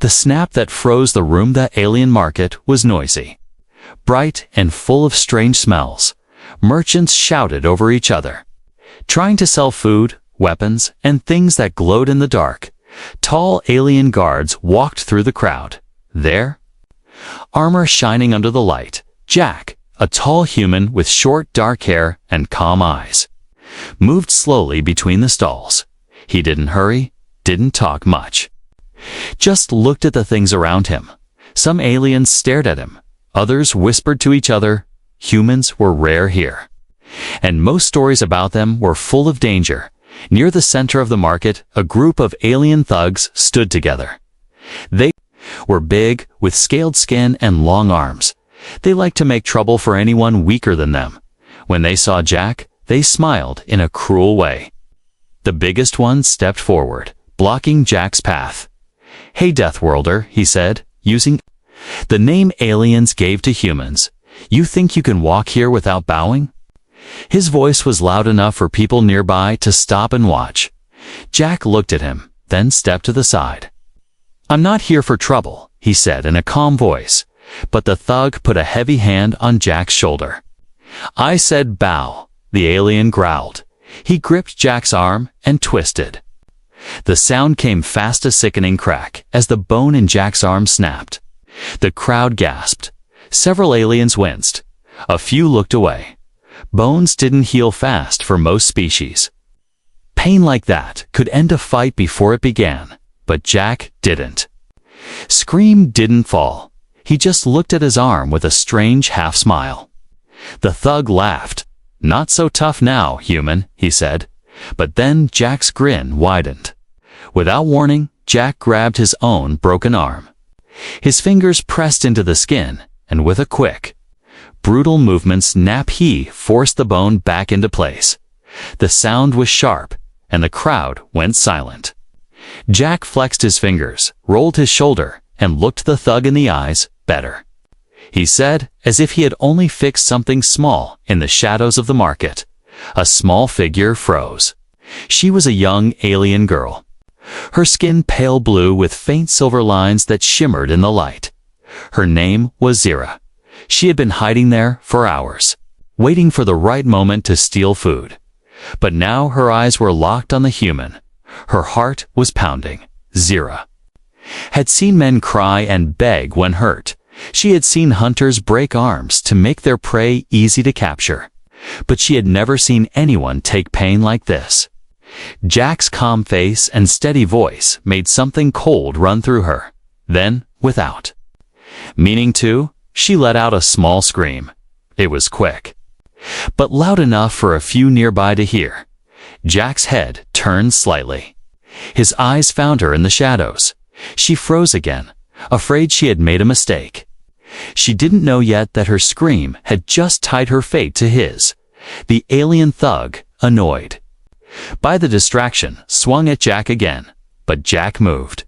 The snap that froze the room. The alien market was noisy, bright and full of strange smells. Merchants shouted over each other, trying to sell food, weapons, and things that glowed in the dark. Tall alien guards walked through the crowd. There, armor shining under the light, Jack, a tall human with short dark hair and calm eyes, moved slowly between the stalls. He didn't hurry, didn't talk much, just looked at the things around him. Some aliens stared at him, others whispered to each other. Humans were rare here, and most stories about them were full of danger. Near the center of the market, a group of alien thugs stood together. They were big, with scaled skin and long arms. They liked to make trouble for anyone weaker than them. When they saw Jack, they smiled in a cruel way. The biggest one stepped forward, blocking Jack's path. "Hey, Deathworlder," he said, using the name aliens gave to humans. "You think you can walk here without bowing?" His voice was loud enough for people nearby to stop and watch. Jack looked at him, then stepped to the side. "I'm not here for trouble," he said in a calm voice, but the thug put a heavy hand on Jack's shoulder. "I said bow," the alien growled. He gripped Jack's arm and twisted. The sound came fast, a sickening crack, as the bone in Jack's arm snapped. The crowd gasped. Several aliens winced. A few looked away. Bones didn't heal fast for most species. Pain like that could end a fight before it began, but Jack didn't. Scream didn't fall. He just looked at his arm with a strange half-smile. The thug laughed. "Not so tough now, human," he said. But then Jack's grin widened. Without warning, Jack grabbed his own broken arm. His fingers pressed into the skin, and with a quick, brutal movement, he forced the bone back into place. The sound was sharp, and the crowd went silent. Jack flexed his fingers, rolled his shoulder, and looked the thug in the eyes. "Better," he said, as if he had only fixed something small in the shadows of the market. A small figure froze. She was a young alien girl, her skin pale blue with faint silver lines that shimmered in the light. Her name was Zira. She had been hiding there for hours, waiting for the right moment to steal food. But now her eyes were locked on the human. Her heart was pounding. Zira had seen men cry and beg when hurt. She had seen hunters break arms to make their prey easy to capture. But she had never seen anyone take pain like this. Jack's calm face and steady voice made something cold run through her. Then, without meaning to, she let out a small scream. It was quick, but loud enough for a few nearby to hear. Jack's head turned slightly. His eyes found her in the shadows. She froze again, afraid she had made a mistake. She didn't know yet that her scream had just tied her fate to his. The alien thug, annoyed by the distraction, swung at Jack again, but Jack moved.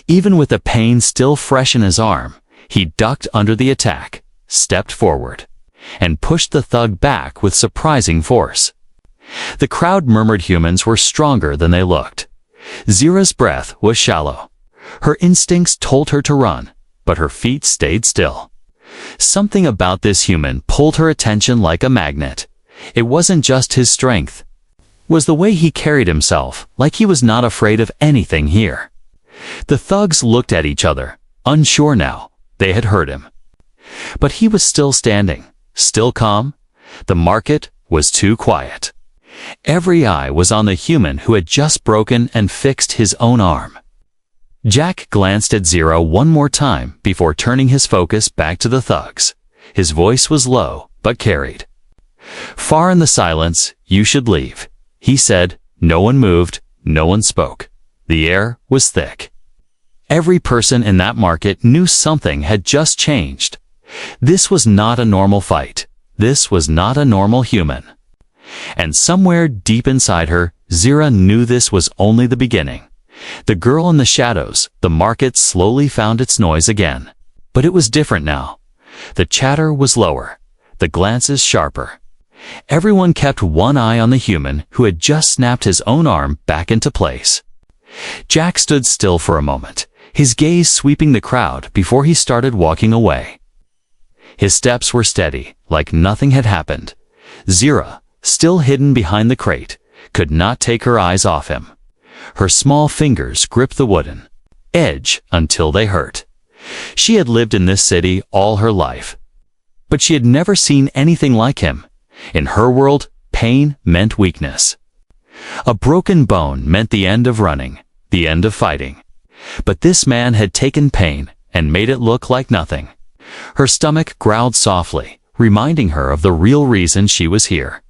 Even with the pain still fresh in his arm, he ducked under the attack, stepped forward, and pushed the thug back with surprising force. The crowd murmured humans were stronger than they looked. Zira's breath was shallow. Her instincts told her to run, but her feet stayed still. Something about this human pulled her attention like a magnet. It wasn't just his strength. It was the way he carried himself, like he was not afraid of anything here. The thugs looked at each other, unsure now. They had heard him. But he was still standing, still calm. The market was too quiet. Every eye was on the human who had just broken and fixed his own arm. Jack glanced at Zira one more time before turning his focus back to the thugs. His voice was low, but carried. Far in the silence, "You should leave," he said. No one moved, no one spoke. The air was thick. Every person in that market knew something had just changed. This was not a normal fight. This was not a normal human. And somewhere deep inside her, Zira knew this was only the beginning. The girl in the shadows, the market slowly found its noise again. But it was different now. The chatter was lower, the glances sharper. Everyone kept one eye on the human who had just snapped his own arm back into place. Jack stood still for a moment, his gaze sweeping the crowd before he started walking away. His steps were steady, like nothing had happened. Zira, still hidden behind the crate, could not take her eyes off him. Her small fingers gripped the wooden edge until they hurt. She had lived in this city all her life, but she had never seen anything like him. In her world, pain meant weakness. A broken bone meant the end of running, the end of fighting. But this man had taken pain and made it look like nothing. Her stomach growled softly, reminding her of the real reason she was here.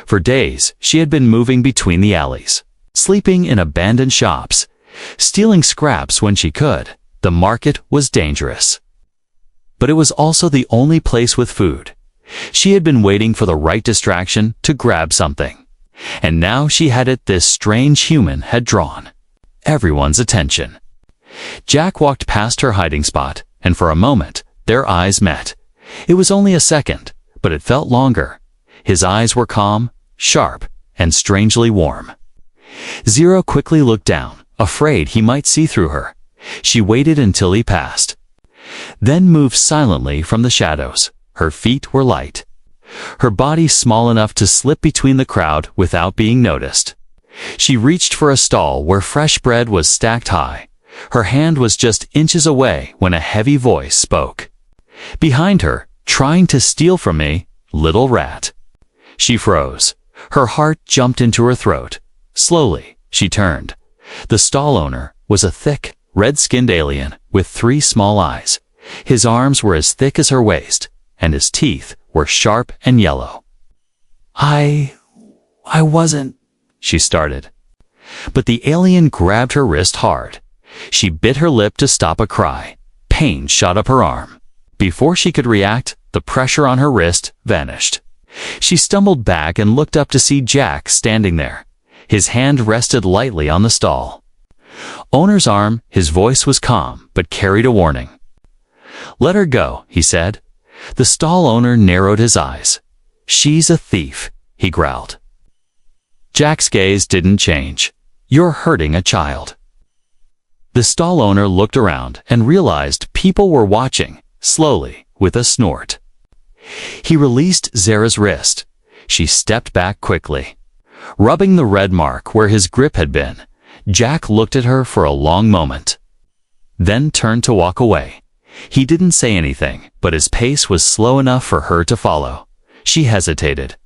For days, she had been moving between the alleys, sleeping in abandoned shops, stealing scraps when she could. The market was dangerous. But it was also the only place with food. She had been waiting for the right distraction to grab something. And now she had it. This strange human had drawn everyone's attention. Jack walked past her hiding spot, and for a moment, their eyes met. It was only a second, but it felt longer. His eyes were calm, sharp, and strangely warm. Zero quickly looked down, afraid he might see through her. She waited until he passed, then moved silently from the shadows. Her feet were light, her body small enough to slip between the crowd without being noticed. She reached for a stall where fresh bread was stacked high. Her hand was just inches away when a heavy voice spoke. Behind her, trying to steal from me, little rat. She froze. Her heart jumped into her throat. Slowly, she turned. The stall owner was a thick, red-skinned alien with 3 small eyes. His arms were as thick as her waist, and his teeth were sharp and yellow. I wasn't, she started. But the alien grabbed her wrist hard. She bit her lip to stop a cry. Pain shot up her arm. Before she could react, the pressure on her wrist vanished. She stumbled back and looked up to see Jack standing there. His hand rested lightly on the stall owner's arm. His voice was calm, but carried a warning. "Let her go," he said. The stall owner narrowed his eyes. "She's a thief," he growled. Jack's gaze didn't change. "You're hurting a child." The stall owner looked around and realized people were watching, slowly, with a snort. He released Zara's wrist. She stepped back quickly. Rubbing the red mark where his grip had been, Jack looked at her for a long moment, then turned to walk away. He didn't say anything, but his pace was slow enough for her to follow. She hesitated.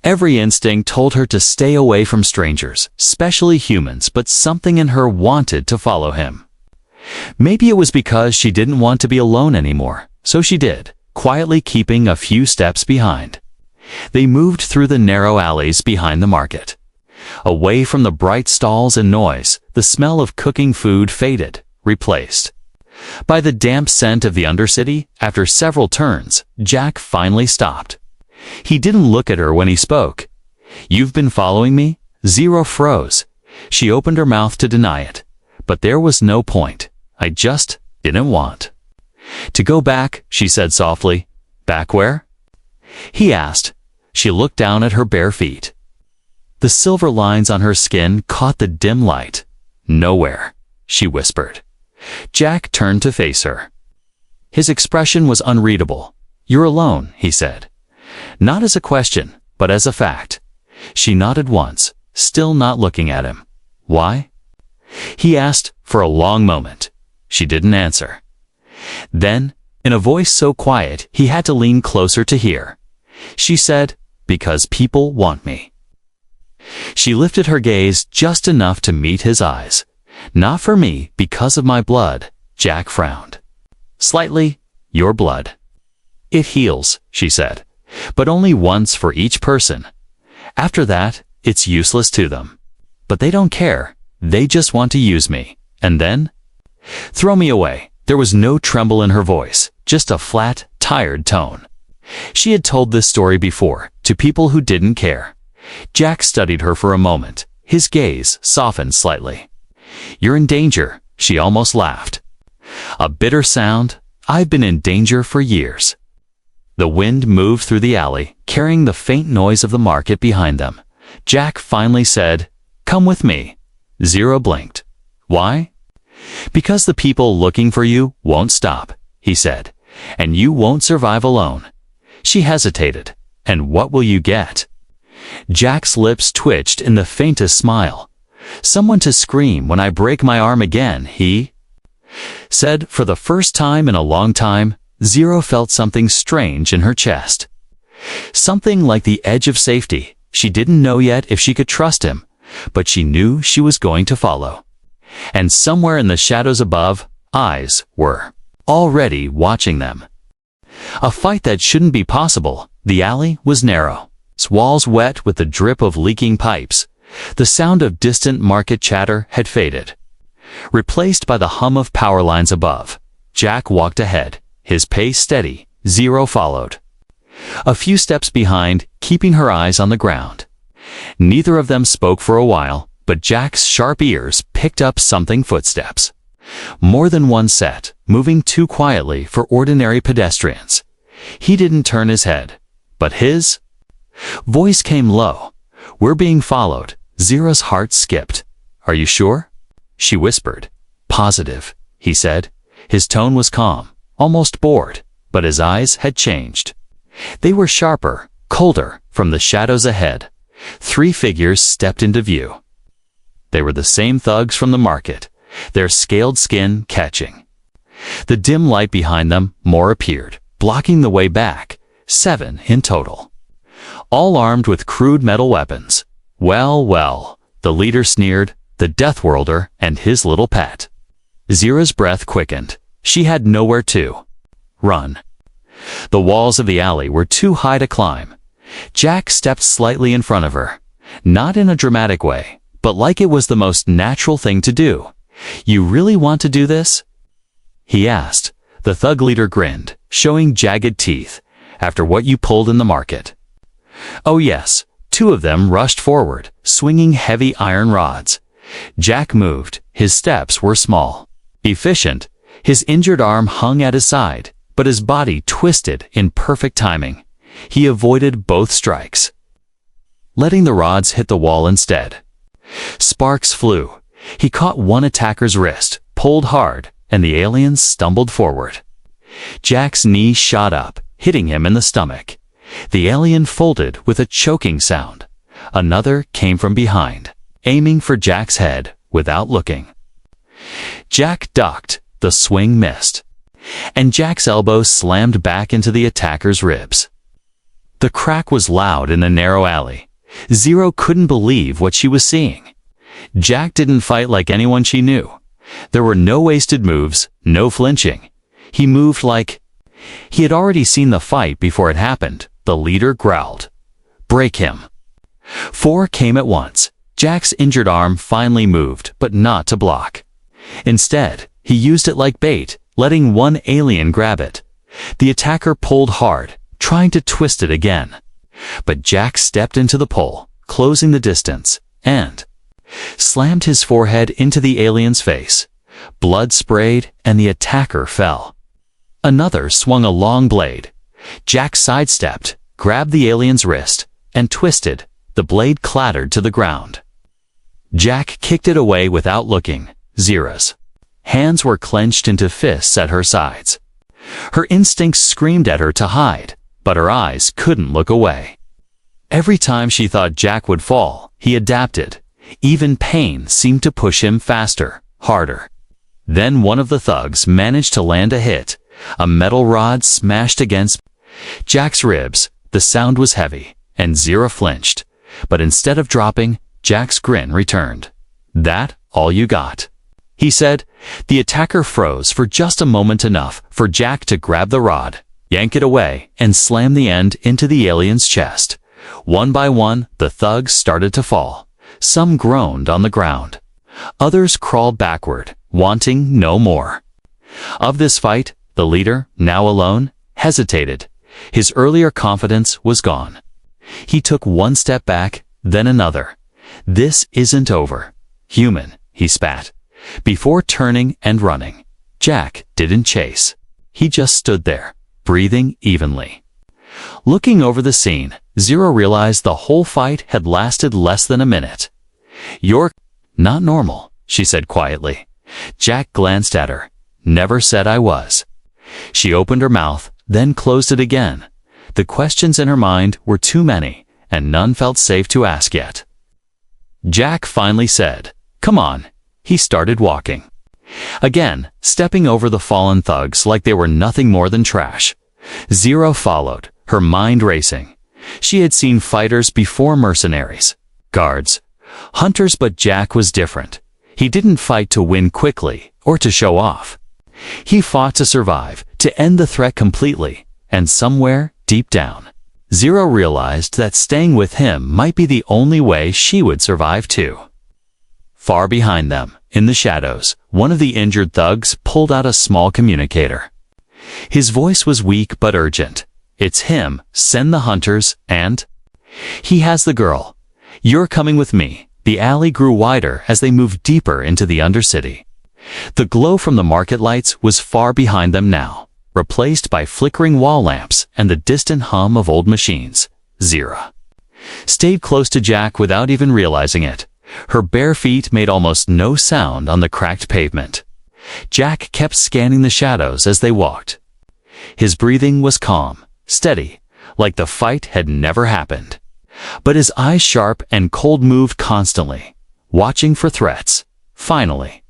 Every instinct told her to stay away from strangers, especially humans, but something in her wanted to follow him. Maybe it was because she didn't want to be alone anymore, so she did, quietly keeping a few steps behind. They moved through the narrow alleys behind the market. Away from the bright stalls and noise, the smell of cooking food faded, replaced by the damp scent of the Undercity. After several turns, Jack finally stopped. He didn't look at her when he spoke. "You've been following me?" Zero froze. She opened her mouth to deny it, but there was no point. "I just didn't want to go back," she said softly. "Back where?" he asked. She looked down at her bare feet. The silver lines on her skin caught the dim light. "Nowhere," she whispered. Jack turned to face her. His expression was unreadable. "You're alone," he said. Not as a question, but as a fact. She nodded once, still not looking at him. "Why?" he asked for a long moment. She didn't answer. Then, in a voice so quiet he had to lean closer to hear, she said, "Because people want me." She lifted her gaze just enough to meet his eyes. "Not for me, because of my blood," Jack frowned. "Slightly, your blood. It heals," she said, "but only once for each person. After that, it's useless to them. But they don't care. They just want to use me. And then throw me away." There was no tremble in her voice, just a flat, tired tone. She had told this story before, to people who didn't care. Jack studied her for a moment. His gaze softened slightly. "You're in danger," she almost laughed. A bitter sound. "I've been in danger for years." The wind moved through the alley, carrying the faint noise of the market behind them. Jack finally said, "Come with me." Zero blinked. "Why?" "Because the people looking for you won't stop," he said, "and you won't survive alone." She hesitated. "And what will you get?" Jack's lips twitched in the faintest smile. "Someone to scream when I break my arm again," he said. For the first time in a long time, Zero felt something strange in her chest. Something like the edge of safety. She didn't know yet if she could trust him, but she knew she was going to follow. And somewhere in the shadows above, eyes were already watching them. A fight that shouldn't be possible. The alley was narrow, its walls wet with the drip of leaking pipes. The sound of distant market chatter had faded, replaced by the hum of power lines above. Jack walked ahead, his pace steady. Zero followed, a few steps behind, keeping her eyes on the ground. Neither of them spoke for a while, but Jack's sharp ears picked up something: footsteps. More than one set, moving too quietly for ordinary pedestrians. He didn't turn his head, but his voice came low. "We're being followed." Zero's heart skipped. "Are you sure?" she whispered. "Positive," he said. His tone was calm, almost bored, but his eyes had changed. They were sharper, colder. From the shadows ahead, 3 figures stepped into view. They were the same thugs from the market, their scaled skin catching. The dim light behind them, more appeared, blocking the way back. 7 in total, all armed with crude metal weapons. "Well, well," the leader sneered, "the Death Worlder and his little pet." Zero's breath quickened. She had nowhere to run. The walls of the alley were too high to climb. Jack stepped slightly in front of her, not in a dramatic way, but like it was the most natural thing to do. "You really want to do this?" he asked. The thug leader grinned, showing jagged teeth. "After what you pulled in the market?" "Oh yes." 2 of them rushed forward, swinging heavy iron rods. Jack moved. His steps were small, efficient. His injured arm hung at his side, but his body twisted in perfect timing. He avoided both strikes, letting the rods hit the wall instead. Sparks flew. He caught one attacker's wrist, pulled hard, and the alien stumbled forward. Jack's knee shot up, hitting him in the stomach. The alien folded with a choking sound. Another came from behind, aiming for Jack's head without looking. Jack ducked. The swing missed, and Jack's elbow slammed back into the attacker's ribs. The crack was loud in the narrow alley. Zero couldn't believe what she was seeing. Jack didn't fight like anyone she knew. There were no wasted moves, no flinching. He moved like he had already seen the fight before it happened. The leader growled, "Break him." 4 came at once. Jack's injured arm finally moved, but not to block. Instead, he used it like bait, letting one alien grab it. The attacker pulled hard, trying to twist it again. But Jack stepped into the pull, closing the distance, and slammed his forehead into the alien's face. Blood sprayed, and the attacker fell. Another swung a long blade. Jack sidestepped, grabbed the alien's wrist, and twisted. The blade clattered to the ground. Jack kicked it away without looking. Zero's hands were clenched into fists at her sides. Her instincts screamed at her to hide, but her eyes couldn't look away. Every time she thought Jack would fall, he adapted. Even pain seemed to push him faster, harder. Then one of the thugs managed to land a hit. A metal rod smashed against Jack's ribs. The sound was heavy, and Zero flinched. But instead of dropping, Jack's grin returned. "That all you got?" he said. The attacker froze for just a moment, enough for Jack to grab the rod, yank it away, and slam the end into the alien's chest. One by one, the thugs started to fall. Some groaned on the ground. Others crawled backward, wanting no more of this fight. The leader, now alone, hesitated. His earlier confidence was gone. He took one step back, then another. "This isn't over, human," he spat, before turning and running. Jack didn't chase. He just stood there, breathing evenly. Looking over the scene, Zero realized the whole fight had lasted less than a minute. "You're not normal," she said quietly. Jack glanced at her. Never said I was. She opened her mouth, then closed it again. The questions in her mind were too many, and none felt safe to ask yet. Jack finally said, "Come on." He started walking. Again, stepping over the fallen thugs like they were nothing more than trash. Zero followed, her mind racing. She had seen fighters before, mercenaries, guards, hunters, but Jack was different. He didn't fight to win quickly or to show off. He fought to survive, to end the threat completely, and somewhere, deep down, Zero realized that staying with him might be the only way she would survive too. Far behind them, in the shadows, one of the injured thugs pulled out a small communicator. His voice was weak but urgent. "It's him, send the hunters, and he has the girl. You're coming with me." The alley grew wider as they moved deeper into the Undercity. The glow from the market lights was far behind them now, replaced by flickering wall lamps and the distant hum of old machines. Zira stayed close to Jack without even realizing it. Her bare feet made almost no sound on the cracked pavement. Jack kept scanning the shadows as they walked. His breathing was calm, steady, like the fight had never happened. But his eyes sharp and cold, moved constantly, watching for threats. Finally,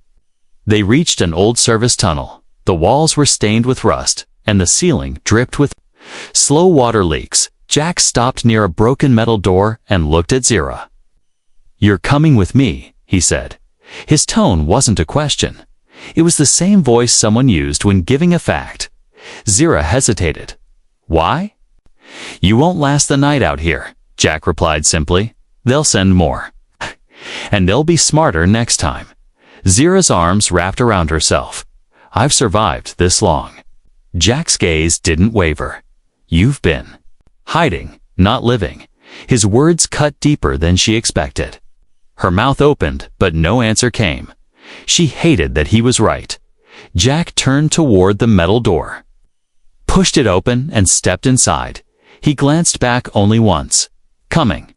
they reached an old service tunnel. The walls were stained with rust, and the ceiling dripped with slow water leaks. Jack stopped near a broken metal door and looked at Zira. "You're coming with me," he said. His tone wasn't a question. It was the same voice someone used when giving a fact. Zira hesitated. "Why?" "You won't last the night out here," Jack replied simply. "They'll send more. And they'll be smarter next time." Zira's arms wrapped around herself. "I've survived this long." Jack's gaze didn't waver. "You've been hiding, not living." His words cut deeper than she expected. Her mouth opened, but no answer came. She hated that he was right. Jack turned toward the metal door, pushed it open, and stepped inside. He glanced back only once. "Coming."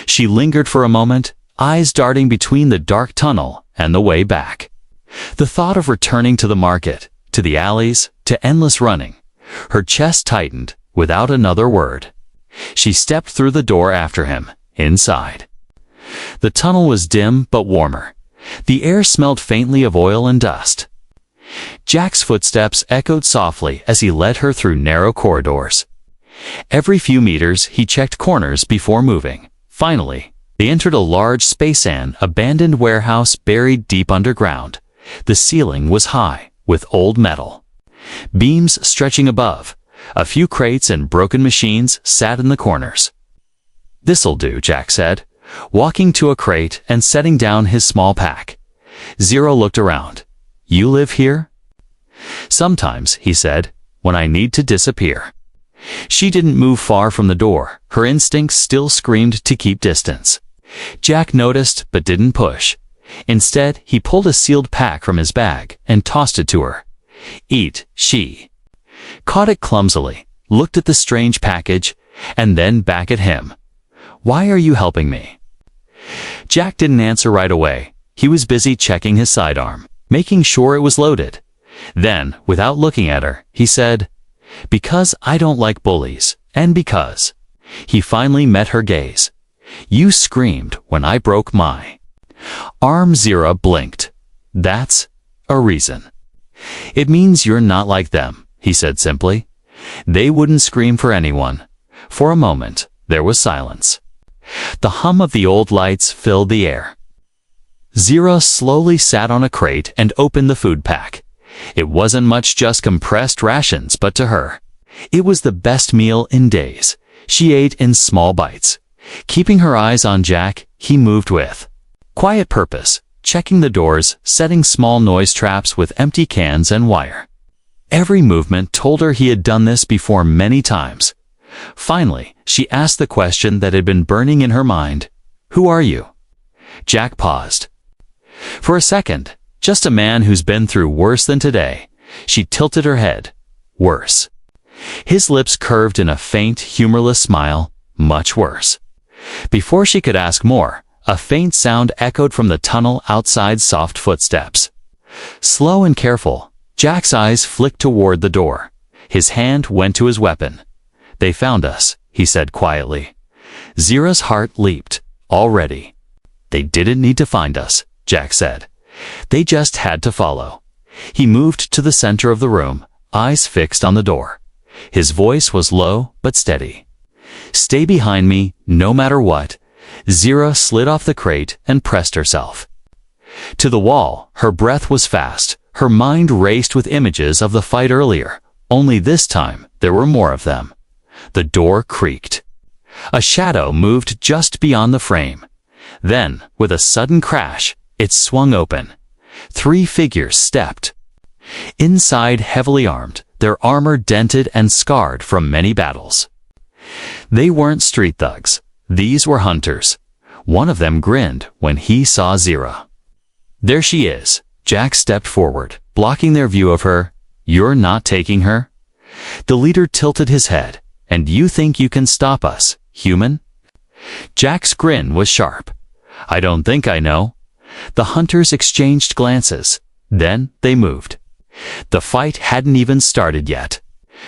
She lingered for a moment, eyes darting between the dark tunnel and the way back. The thought of returning to the market, to the alleys, to endless running. Her chest tightened without another word. She stepped through the door after him, inside. The tunnel was dim but warmer. The air smelled faintly of oil and dust. Jack's footsteps echoed softly as he led her through narrow corridors. Every few meters he checked corners before moving. Finally, they entered a large space-an abandoned warehouse buried deep underground. The ceiling was high, with old metal beams stretching above. A few crates and broken machines sat in the corners. "This'll do," Jack said, walking to a crate and setting down his small pack. Zero looked around. "You live here?" "Sometimes," he said, "when I need to disappear." She didn't move far from the door. Her instincts still screamed to keep distance. Jack noticed but didn't push. Instead, he pulled a sealed pack from his bag and tossed it to her. "Eat." She caught it clumsily, looked at the strange package, and then back at him. "Why are you helping me?" Jack didn't answer right away. He was busy checking his sidearm, making sure it was loaded. Then, without looking at her, he said, "Because I don't like bullies, and because..." He finally met her gaze. "You screamed when I broke my arm." Zira blinked. "That's a reason." "It means you're not like them," he said simply. "They wouldn't scream for anyone." For a moment, there was silence. The hum of the old lights filled the air. Zira slowly sat on a crate and opened the food pack. It wasn't much, just compressed rations, but to her, it was the best meal in days. She ate in small bites. Keeping her eyes on Jack, he moved with quiet purpose, checking the doors, setting small noise traps with empty cans and wire. Every movement told her he had done this before many times. Finally, she asked the question that had been burning in her mind. "Who are you?" Jack paused. For a second, "Just a man who's been through worse than today." She tilted her head. "Worse." His lips curved in a faint, humorless smile. "Much worse." Before she could ask more, a faint sound echoed from the tunnel outside, soft footsteps. Slow and careful, Jack's eyes flicked toward the door. His hand went to his weapon. "They found us," he said quietly. Zira's heart leaped. Already. "They didn't need to find us," Jack said. "They just had to follow." He moved to the center of the room, eyes fixed on the door. His voice was low but steady. "Stay behind me, no matter what." Zira slid off the crate and pressed herself to the wall. Her breath was fast. Her mind raced with images of the fight earlier, only this time there were more of them. The door creaked. A shadow moved just beyond the frame. Then, with a sudden crash, it swung open. 3 figures stepped. Inside, heavily armed, their armor dented and scarred from many battles. They weren't street thugs. These were hunters. One of them grinned when he saw Zira. "There she is." Jack stepped forward, blocking their view of her. "You're not taking her?" The leader tilted his head. "And you think you can stop us, human?" Jack's grin was sharp. "I don't think I know." The hunters exchanged glances. Then they moved. The fight hadn't even started yet.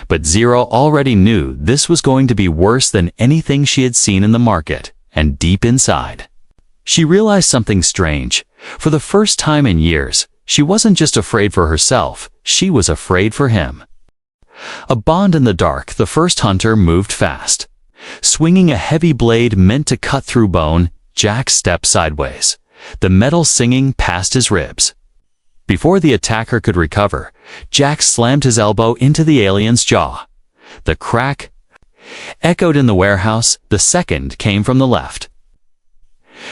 But Zira already knew this was going to be worse than anything she had seen in the market, and deep inside, she realized something strange. For the first time in years, she wasn't just afraid for herself, she was afraid for him. A bond in the dark, the first hunter moved fast. Swinging a heavy blade meant to cut through bone, Jack stepped sideways, the metal singing past his ribs. Before the attacker could recover, Jack slammed his elbow into the alien's jaw. The crack echoed in the warehouse. The second came from the left.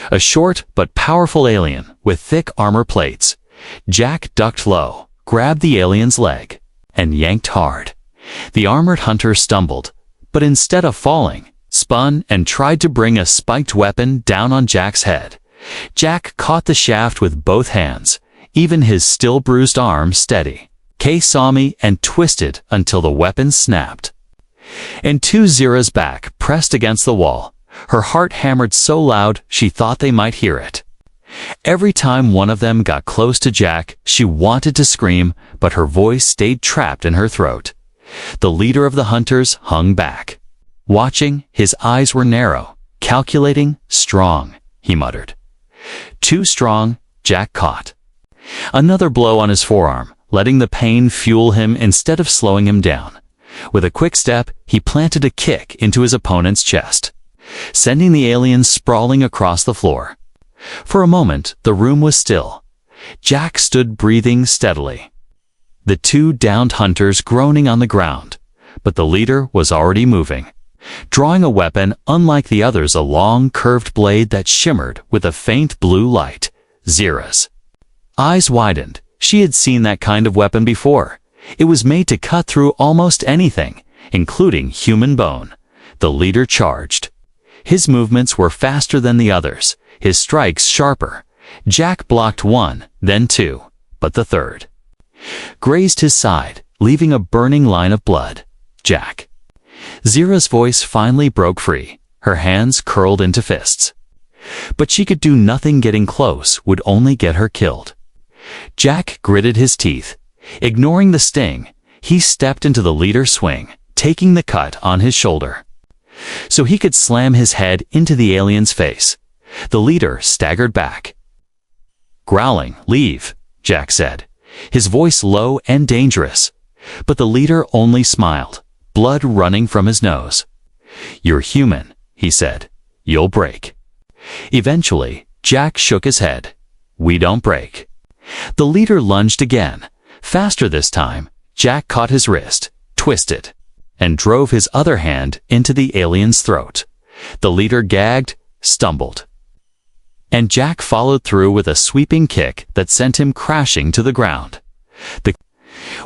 A short but powerful alien with thick armor plates. Jack ducked low, grabbed the alien's leg, and yanked hard. The armored hunter stumbled, but instead of falling, spun and tried to bring a spiked weapon down on Jack's head. Jack caught the shaft with both hands, even his still bruised arm steady. Kay saw me and twisted until the weapon snapped. And Zira's back pressed against the wall. Her heart hammered so loud she thought they might hear it. Every time one of them got close to Jack, she wanted to scream, but her voice stayed trapped in her throat. The leader of the hunters hung back. Watching, his eyes were narrow, calculating, strong, he muttered. "Too strong," Jack caught. Another blow on his forearm, letting the pain fuel him instead of slowing him down. With a quick step, he planted a kick into his opponent's chest, sending the alien sprawling across the floor. For a moment, the room was still. Jack stood breathing steadily. The 2 downed hunters groaning on the ground, but the leader was already moving, drawing a weapon unlike the others, a long, curved blade that shimmered with a faint blue light. Zira's eyes widened. She had seen that kind of weapon before. It was made to cut through almost anything, including human bone. The leader charged. His movements were faster than the others, his strikes sharper. Jack blocked 1, then 2, but the third grazed his side, leaving a burning line of blood. "Jack." Zira's voice finally broke free, her hands curled into fists. But she could do nothing. Getting close would only get her killed. Jack gritted his teeth. Ignoring the sting, he stepped into the leader's swing, taking the cut on his shoulder, so he could slam his head into the alien's face. The leader staggered back. Growling, "Leave," Jack said, his voice low and dangerous. But the leader only smiled, blood running from his nose. "You're human," he said. "You'll break." Eventually, Jack shook his head. "We don't break." The leader lunged again. Faster this time, Jack caught his wrist, twisted, and drove his other hand into the alien's throat. The leader gagged, stumbled, and Jack followed through with a sweeping kick that sent him crashing to the ground. The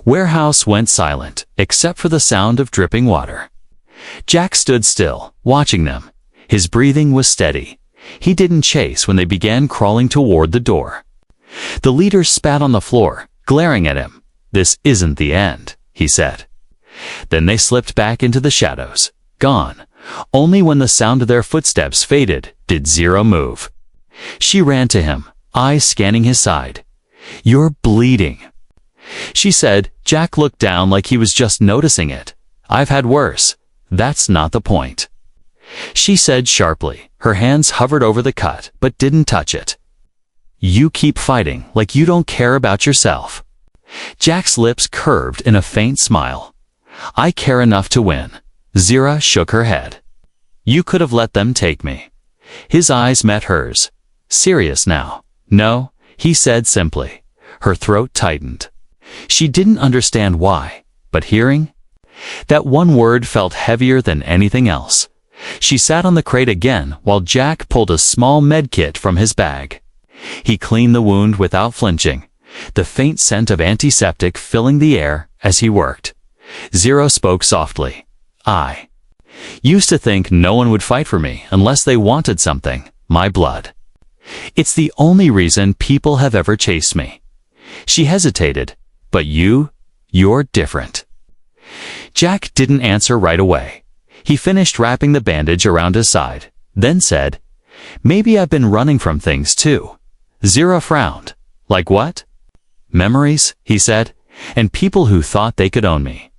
warehouse went silent, except for the sound of dripping water. Jack stood still, watching them. His breathing was steady. He didn't chase when they began crawling toward the door. The leader spat on the floor, glaring at him. "This isn't the end," he said. Then they slipped back into the shadows, gone. Only when the sound of their footsteps faded did Zira move. She ran to him, eyes scanning his side. "You're bleeding." She said. Jack looked down like he was just noticing it. "I've had worse. That's not the point." She said sharply. Her hands hovered over the cut, but didn't touch it. "You keep fighting like you don't care about yourself." Jack's lips curved in a faint smile. "I care enough to win." Zira shook her head. "You could have let them take me." His eyes met hers. "Serious now?" "No," he said simply. Her throat tightened. She didn't understand why, but hearing that one word felt heavier than anything else. She sat on the crate again while Jack pulled a small med kit from his bag. He cleaned the wound without flinching, the faint scent of antiseptic filling the air as he worked. Zero spoke softly. "I used to think no one would fight for me unless they wanted something, my blood. It's the only reason people have ever chased me." She hesitated. "But you're different." Jack didn't answer right away. He finished wrapping the bandage around his side, then said, "Maybe I've been running from things too." Zira frowned. "Like what?" "Memories," he said, "and people who thought they could own me."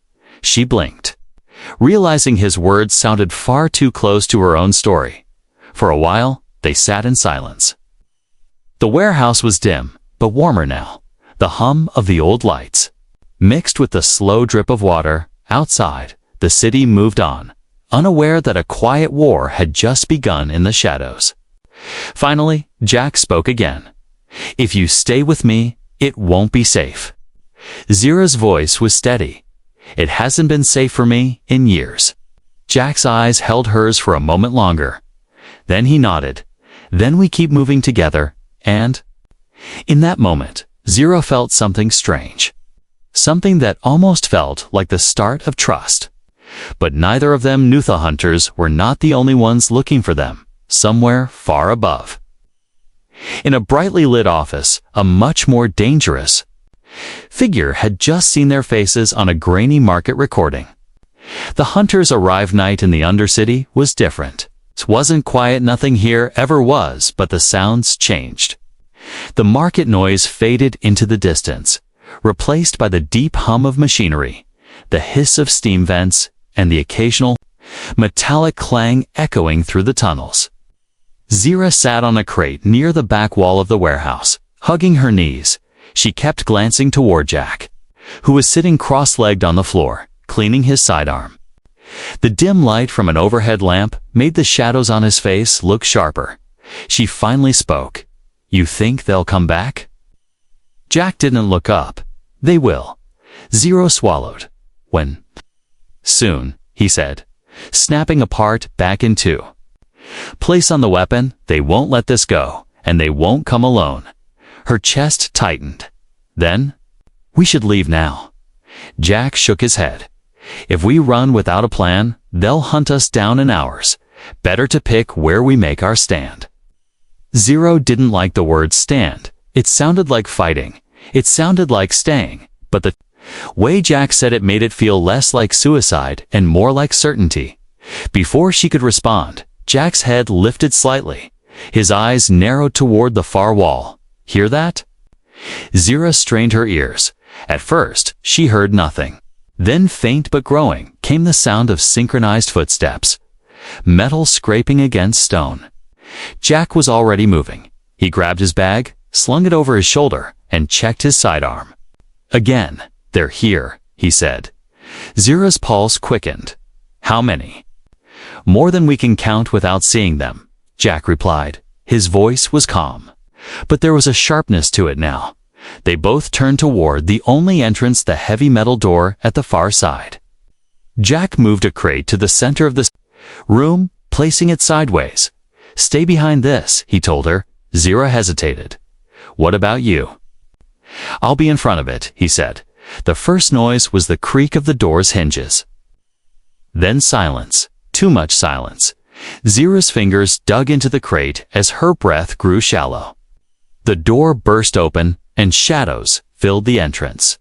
She blinked, realizing his words sounded far too close to her own story. For a while, they sat in silence. The warehouse was dim, but warmer now. The hum of the old lights, mixed with the slow drip of water. Outside, the city moved on, unaware that a quiet war had just begun in the shadows. Finally, Jack spoke again. "If you stay with me, it won't be safe." Zira's voice was steady. "It hasn't been safe for me in years." Jack's eyes held hers for a moment longer. Then he nodded. "Then we keep moving together, and—" In that moment, Zira felt something strange. Something that almost felt like the start of trust. But neither of them knew the hunters were not the only ones looking for them, somewhere far above. In a brightly lit office, a much more dangerous figure had just seen their faces on a grainy market recording. The hunters' arrived night in the Undercity was different. It wasn't quiet, nothing here ever was, but the sounds changed. The market noise faded into the distance, replaced by the deep hum of machinery, the hiss of steam vents, and the occasional metallic clang echoing through the tunnels. Zira sat on a crate near the back wall of the warehouse, hugging her knees. She kept glancing toward Jack, who was sitting cross-legged on the floor, cleaning his sidearm. The dim light from an overhead lamp made the shadows on his face look sharper. She finally spoke. "You think they'll come back?" Jack didn't look up. "They will." Zero swallowed. "When?" "Soon," he said, snapping a part back in two. "Place on the weapon. They won't let this go, and they won't come alone." Her chest tightened. "Then?" "We should leave now." Jack shook his head. "If we run without a plan, they'll hunt us down in hours. Better to pick where we make our stand." Zero didn't like the word stand. It sounded like fighting. It sounded like staying. But the way Jack said it made it feel less like suicide and more like certainty. Before she could respond, Jack's head lifted slightly. His eyes narrowed toward the far wall. "Hear that?" Zira strained her ears. At first, she heard nothing. Then, faint but growing, came the sound of synchronized footsteps. Metal scraping against stone. Jack was already moving. He grabbed his bag, slung it over his shoulder, and checked his sidearm. "Again, they're here," he said. Zira's pulse quickened. "How many?" "More than we can count without seeing them," Jack replied. His voice was calm, but there was a sharpness to it now. They both turned toward the only entrance, the heavy metal door at the far side. Jack moved a crate to the center of the room, placing it sideways. "Stay behind this," he told her. Zira hesitated. "What about you?" "I'll be in front of it," he said. The first noise was the creak of the door's hinges. Then silence. Too much silence. Zira's fingers dug into the crate as her breath grew shallow. The door burst open, and shadows filled the entrance.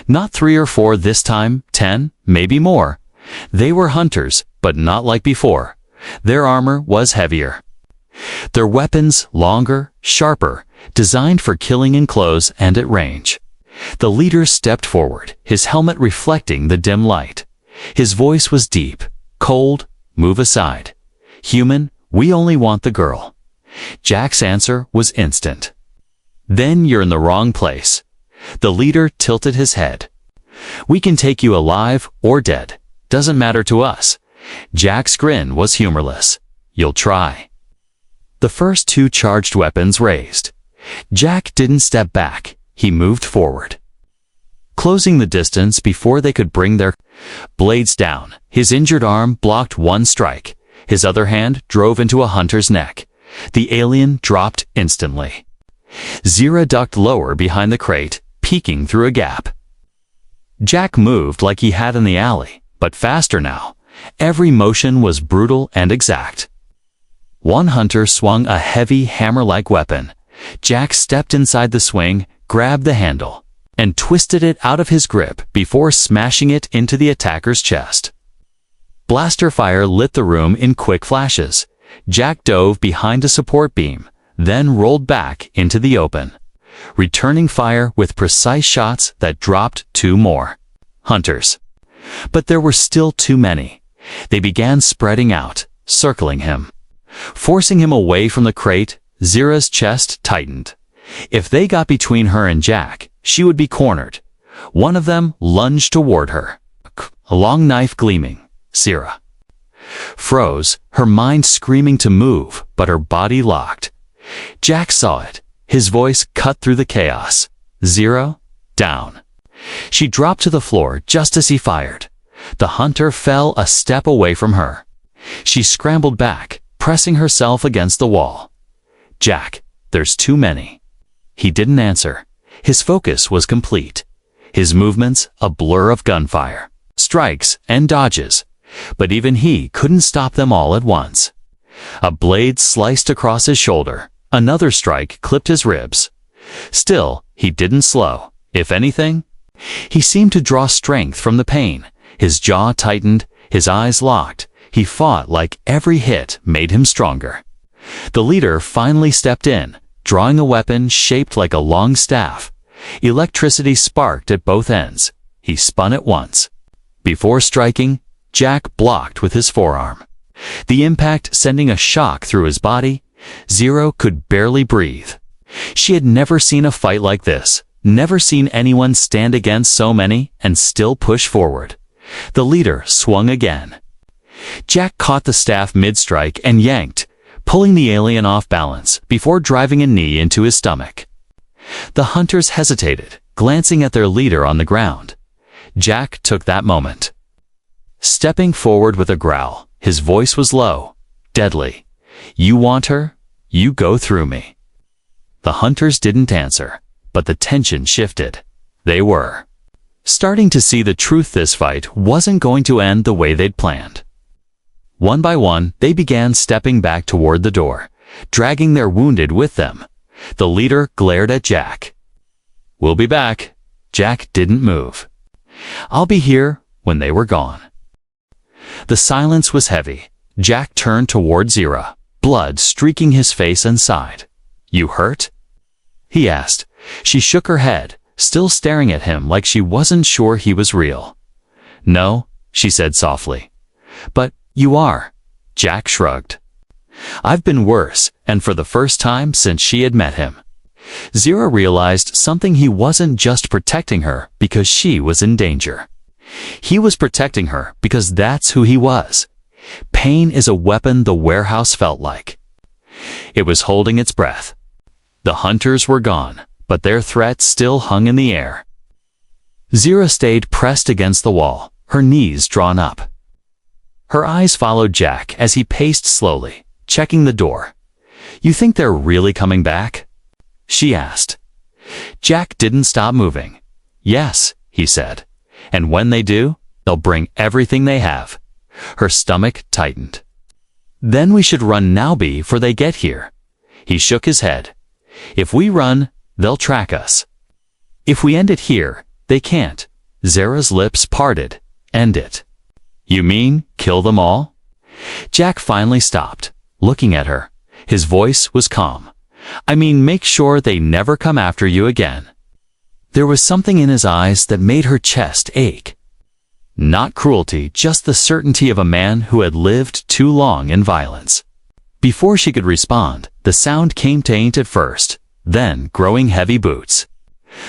Not 3 or 4 this time, 10, maybe more. They were hunters, but not like before. Their armor was heavier. Their weapons longer, sharper, designed for killing in close and at range. The leader stepped forward, his helmet reflecting the dim light. His voice was deep, cold, "Move aside. Human, we only want the girl." Jack's answer was instant. "Then you're in the wrong place." The leader tilted his head. "We can take you alive or dead. Doesn't matter to us." Jack's grin was humorless. "You'll try." The first two charged weapons raised. Jack didn't step back. He moved forward, closing the distance before they could bring their blades down. His injured arm blocked one strike. His other hand drove into a hunter's neck. The alien dropped instantly. Zira ducked lower behind the crate, peeking through a gap. Jack moved like he had in the alley, but faster now. Every motion was brutal and exact. One hunter swung a heavy hammer-like weapon. Jack stepped inside the swing, grabbed the handle, and twisted it out of his grip before smashing it into the attacker's chest. Blaster fire lit the room in quick flashes. Jack dove behind a support beam, then rolled back into the open, returning fire with precise shots that dropped two more hunters. But there were still too many. They began spreading out, circling him. Forcing him away from the crate, Zira's chest tightened. If they got between her and Jack, she would be cornered. One of them lunged toward her, a long knife gleaming. Zira froze, her mind screaming to move, but her body locked. Jack saw it. His voice cut through the chaos. "Zira, down." She dropped to the floor just as he fired. The hunter fell a step away from her. She scrambled back, pressing herself against the wall. "Jack, there's too many." He didn't answer. His focus was complete. His movements a blur of gunfire, strikes, and dodges. But even he couldn't stop them all at once. A blade sliced across his shoulder. Another strike clipped his ribs. Still, he didn't slow. If anything, he seemed to draw strength from the pain. His jaw tightened, his eyes locked. He fought like every hit made him stronger. The leader finally stepped in, drawing a weapon shaped like a long staff. Electricity sparked at both ends. He spun it once. Before striking, Jack blocked with his forearm. The impact sending a shock through his body. Zira could barely breathe. She had never seen a fight like this, never seen anyone stand against so many and still push forward. The leader swung again. Jack caught the staff mid-strike and yanked, pulling the alien off balance before driving a knee into his stomach. The hunters hesitated, glancing at their leader on the ground. Jack took that moment. Stepping forward with a growl, his voice was low, deadly. "You want her? You go through me." The hunters didn't answer, but the tension shifted. They were starting to see the truth. This fight wasn't going to end the way they'd planned. One by one, they began stepping back toward the door, dragging their wounded with them. The leader glared at Jack. "We'll be back." Jack didn't move. "I'll be here," when they were gone. The silence was heavy. Jack turned toward Zira, blood streaking his face and side. "You hurt?" he asked. She shook her head, still staring at him like she wasn't sure he was real. "No," she said softly. "But you are." Jack shrugged. "I've been worse," and for the first time since she had met him. Zira realized something. He wasn't just protecting her because she was in danger. He was protecting her because that's who he was. Pain is a weapon the warehouse felt like. It was holding its breath. The hunters were gone, but their threat still hung in the air. Zira stayed pressed against the wall, her knees drawn up. Her eyes followed Jack as he paced slowly, checking the door. "You think they're really coming back?" she asked. Jack didn't stop moving. "Yes," he said. "And when they do, they'll bring everything they have." Her stomach tightened. "Then we should run now before they get here." He shook his head. "If we run, they'll track us. If we end it here, they can't." Zira's lips parted. "End it? You mean kill them all?" Jack finally stopped, looking at her. His voice was calm. I mean, make sure they never come after you again." There was something in his eyes that made her chest ache. Not cruelty, just the certainty of a man who had lived too long in violence. Before she could respond, the sound came faint at first, then growing heavy boots.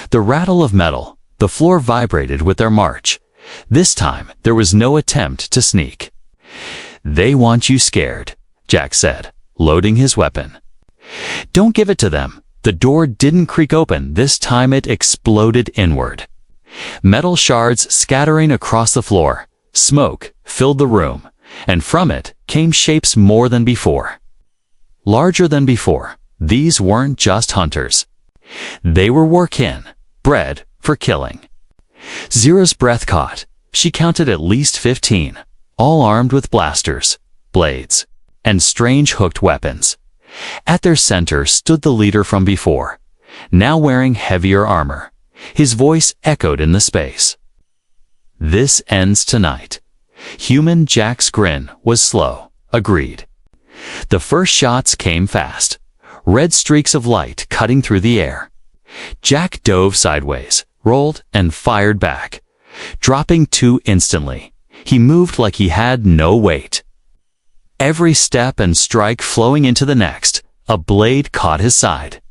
The rattle of metal, the floor vibrated with their march. This time, there was no attempt to sneak. "They want you scared," Jack said, loading his weapon. "Don't give it to them." The door didn't creak open, this time it exploded inward. Metal shards scattering across the floor, smoke filled the room, and from it came shapes more than before. Larger than before, these weren't just hunters. They were war-kin, bred for killing. Zira's breath caught. She counted at least 15, all armed with blasters, blades, and strange hooked weapons. At their center stood the leader from before, now wearing heavier armor. His voice echoed in the space. "This ends tonight." Human Jack's grin was slow, agreed. The first shots came fast, red streaks of light cutting through the air. Jack dove sideways, rolled, and fired back. Dropping 2 instantly, he moved like he had no weight. Every step and strike flowing into the next, a blade caught his side.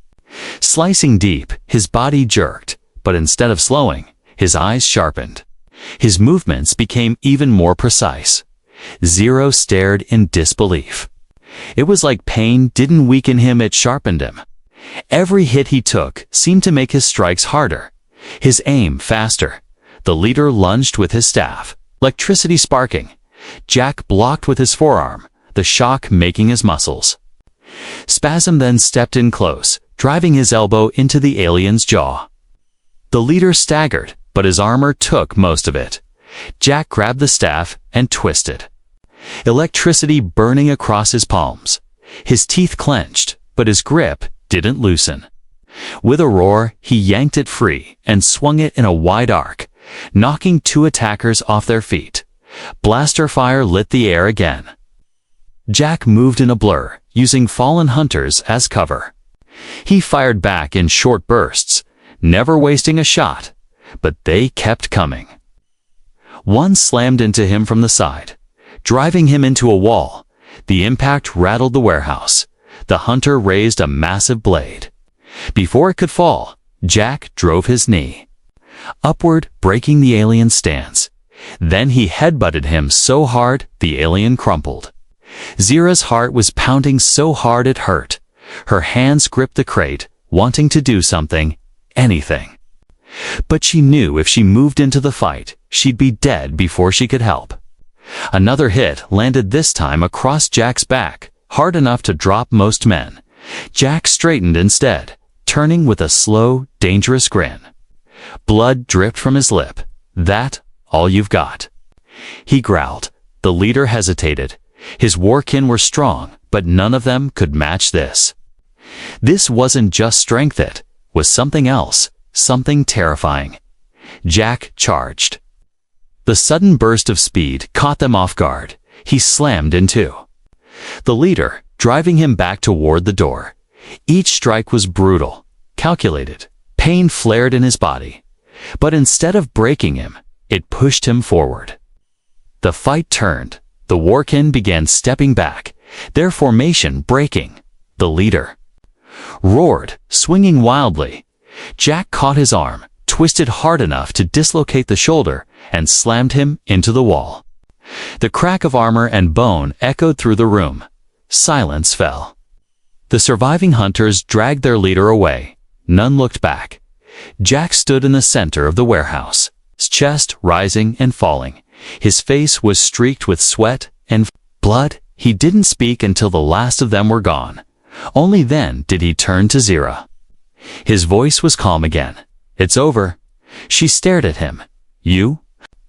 Slicing deep, his body jerked, but instead of slowing, his eyes sharpened. His movements became even more precise. Zero stared in disbelief. It was like pain didn't weaken him, it sharpened him. Every hit he took seemed to make his strikes harder, his aim faster. The leader lunged with his staff, electricity sparking. Jack blocked with his forearm, the shock making his muscles. Spasm then stepped in close, driving his elbow into the alien's jaw. The leader staggered, but his armor took most of it. Jack grabbed the staff and twisted. Electricity burning across his palms. His teeth clenched, but his grip didn't loosen. With a roar, he yanked it free and swung it in a wide arc, knocking 2 attackers off their feet. Blaster fire lit the air again. Jack moved in a blur, using fallen hunters as cover. He fired back in short bursts, never wasting a shot, but they kept coming. One slammed into him from the side, driving him into a wall. The impact rattled the warehouse. The hunter raised a massive blade. Before it could fall, Jack drove his knee upward, breaking the alien's stance. Then he headbutted him so hard the alien crumpled. Zira's heart was pounding so hard it hurt. Her hands gripped the crate, wanting to do something, anything. But she knew if she moved into the fight, she'd be dead before she could help. Another hit landed, this time across Jack's back, hard enough to drop most men. Jack straightened instead, turning with a slow, dangerous grin. Blood dripped from his lip. "That all you've got?" He growled. The leader hesitated. His war-kin were strong, but none of them could match this. This wasn't just strength, it was something else, something terrifying. Jack charged. The sudden burst of speed caught them off guard. He slammed in 2. The leader, driving him back toward the door. Each strike was brutal, calculated. Pain flared in his body. But instead of breaking him, it pushed him forward. The fight turned. The war-kin began stepping back, their formation breaking. The leader roared, swinging wildly. Jack caught his arm, twisted hard enough to dislocate the shoulder, and slammed him into the wall. The crack of armor and bone echoed through the room. Silence fell. The surviving hunters dragged their leader away. None looked back. Jack stood in the center of the warehouse, his chest rising and falling. His face was streaked with sweat and blood. He didn't speak until the last of them were gone. Only then did he turn to Zira. His voice was calm again. "It's over." She stared at him. You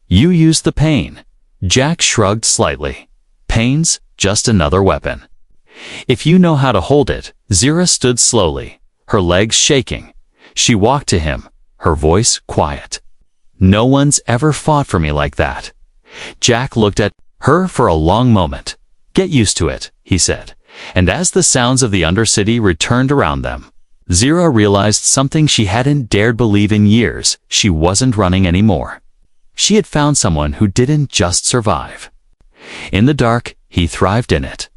used the pain." Jack shrugged slightly. "Pain's just another weapon. If you know how to hold it." Zira stood slowly, her legs shaking. She walked to him, her voice quiet. "No one's ever fought for me like that." Jack looked at her for a long moment. "Get used to it," he said. And as the sounds of the Undercity returned around them, Zira realized something she hadn't dared believe in years. She wasn't running anymore. She had found someone who didn't just survive. In the dark, he thrived in it.